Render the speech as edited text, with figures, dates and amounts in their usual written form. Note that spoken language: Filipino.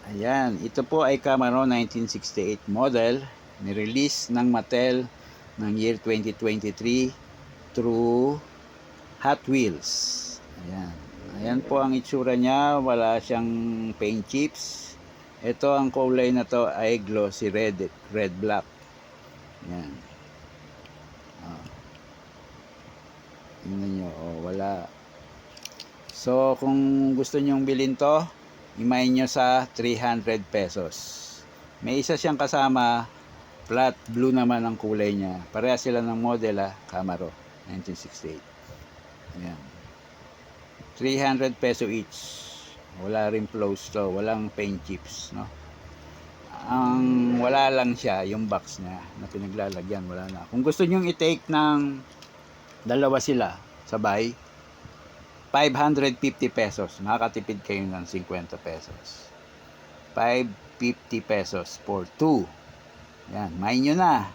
Ayan, ito po ay Camaro 1968 model, nirelease ng Mattel ng year 2023 through Hot Wheels. Ayan. Ayan po ang itsura niya, wala siyang paint chips. Ito ang kulay na to ay glossy red black. Ayan. Tingnan nyo, wala. So, kung gusto nyong bilhin to, imayin nyo sa 300 pesos. May isa siyang kasama, flat blue naman ang kulay niya. Pareha sila ng model Camaro 1968. Ayan. 300 peso each. Wala rin flows to, walang paint chips, no? Ang wala lang siya, yung box niya na pinaglalagyan, wala na. Kung gusto niyo i-take ng dalawa sila sabay, 550 pesos. Makakatipid kayo ng 50 pesos. 550 pesos for 2. Yan, main nyo na.